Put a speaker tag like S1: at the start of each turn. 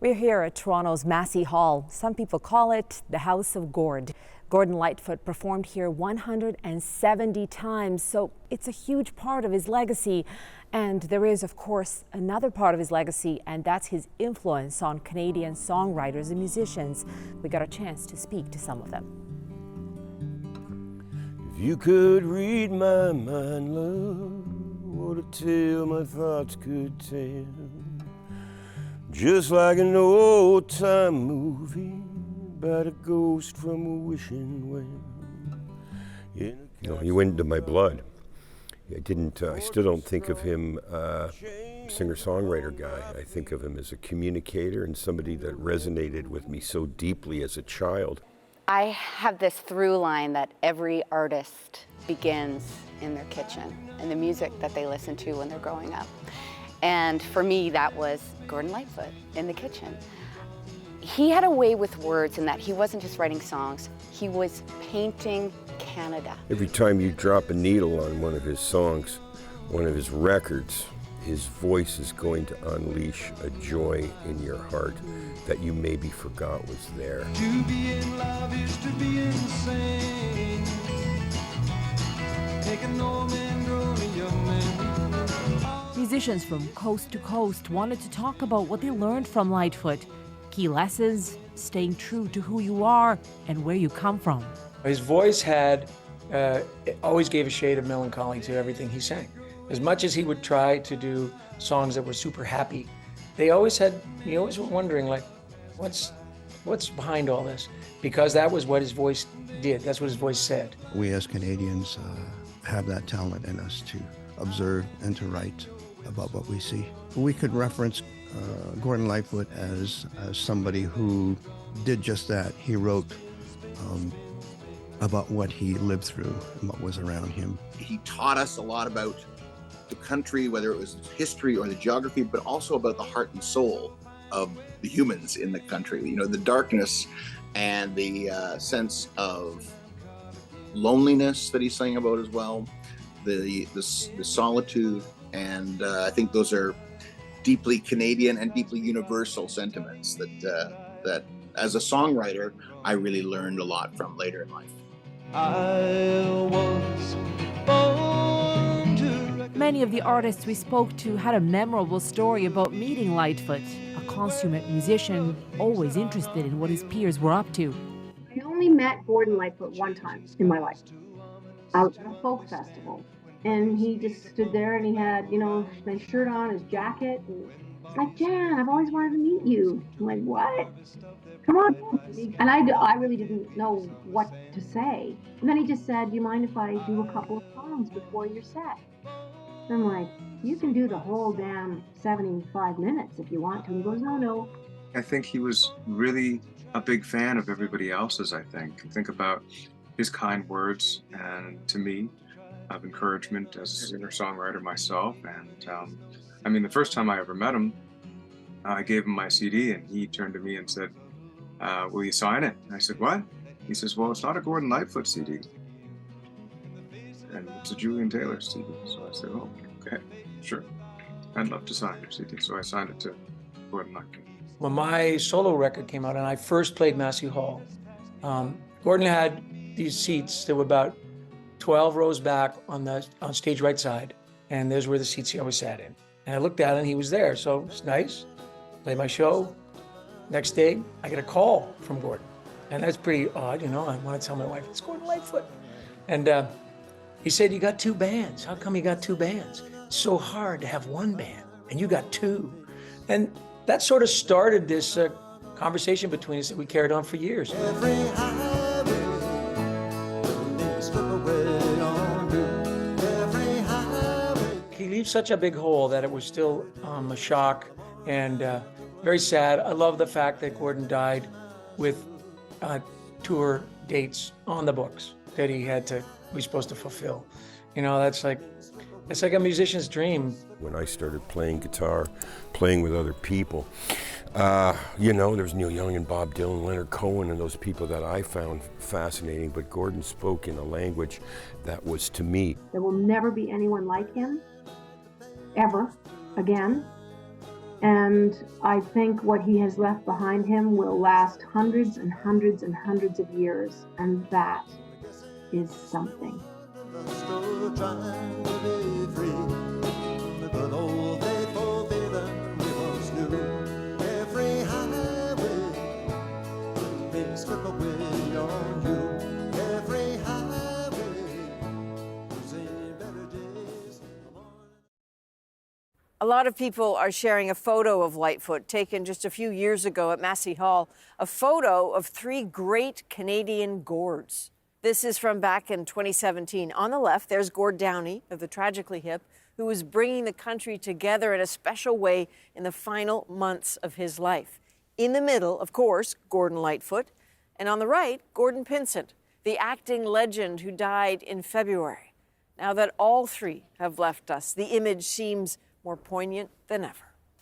S1: We're here at Toronto's Massey Hall. Some people call it the House of Gord. Gordon Lightfoot performed here 170 times, so it's a huge part of his legacy. And there is, of course, another part of his legacy, and that's his influence on Canadian songwriters and musicians. We got a chance to speak to some of them.
S2: If you could read my mind, love, what a tale my thoughts could tell. Just like an old-time movie about a ghost from a wishing well. He went into my blood. I still don't think of him singer-songwriter guy. I think of him as a communicator and somebody that resonated with me so deeply as a child.
S3: I have this through line that every artist begins in their kitchen and the music that they listen to when they're growing up. And for me, that was Gordon Lightfoot in the kitchen. He had a way with words in that he wasn't just writing songs, he was painting Canada. Every time you drop a needle on one of his songs, one of his records, his voice is going to unleash a joy in your heart that you maybe forgot was there.
S4: To be in love is to be insane. Take an old man, grow a young man.
S1: Musicians from coast to coast wanted to talk about what they learned from Lightfoot. Key lessons, staying true to who you are and where you come from.
S5: His voice always gave a shade of melancholy to everything he sang. As much as he would try to do songs that were super happy, you always were wondering, like, what's behind all this? Because that was what his voice did. That's what his voice said.
S6: We as Canadians have that talent in us to observe and to write about what we see. We could reference Gordon Lightfoot as somebody who did just that. He wrote about what he lived through and what was around him.
S7: He taught us a lot about the country, whether it was the history or the geography, but also about the heart and soul of the humans in the country. You know, the darkness and the sense of loneliness that he sang about as well, the solitude, and I think those are deeply Canadian and deeply universal sentiments that as a songwriter, I really learned a lot from later in life.
S1: Many of the artists we spoke to had a memorable story about meeting Lightfoot, a consummate musician, always interested in what his peers were up to.
S8: I only met Gordon Lightfoot one time in my life, out at a folk festival. And he just stood there and he had, his shirt on, his jacket. And it's like, Jan, I've always wanted to meet you. I'm like, what? Come on. And I really didn't know what to say. And then he just said, do you mind if I do a couple of songs before your set? And I'm like, you can do the whole damn 75 minutes if you want to. And he goes, no.
S9: I think he was really a big fan of everybody else's, I think. Think about his kind words and to me, of encouragement as a singer-songwriter myself. And the first time I ever met him, I gave him my CD and he turned to me and said, will you sign it? And I said, what? He says, well, it's not a Gordon Lightfoot CD. And it's a Julian Taylor CD. So I said, oh, okay, sure. I'd love to sign your CD. So I signed it to Gordon Lightfoot.
S5: When my solo record came out and I first played Massey Hall, Gordon had these seats that were about 12 rows back on stage right side, and those were the seats he always sat in. And I looked at it and he was there, so it's nice. Played my show. Next day, I get a call from Gordon. And that's pretty odd, I want to tell my wife, it's Gordon Lightfoot. And he said, you got two bands. How come you got two bands? It's so hard to have one band, and you got two. And that sort of started this conversation between us that we carried on for years. He leaves such a big hole that it was still a shock and very sad. I love the fact that Gordon died with tour dates on the books that he was supposed to fulfill. That's like a musician's dream.
S2: When I started playing guitar, playing with other people, there's Neil Young and Bob Dylan, Leonard Cohen, and those people that I found fascinating, but Gordon spoke in a language that was to me.
S8: There will never be anyone like him, ever, again. And I think what he has left behind him will last hundreds and hundreds and hundreds of years, and that is something.
S10: A lot of people are sharing a photo of Lightfoot taken just a few years ago at Massey Hall, a photo of 3 great Canadian Gords. This is from back in 2017. On the left, there's Gord Downey of the Tragically Hip, who was bringing the country together in a special way in the final months of his life. In the middle, of course, Gordon Lightfoot, and on the right, Gordon Pinsent, the acting legend who died in February. Now that all 3 have left us, the image seems more poignant than ever.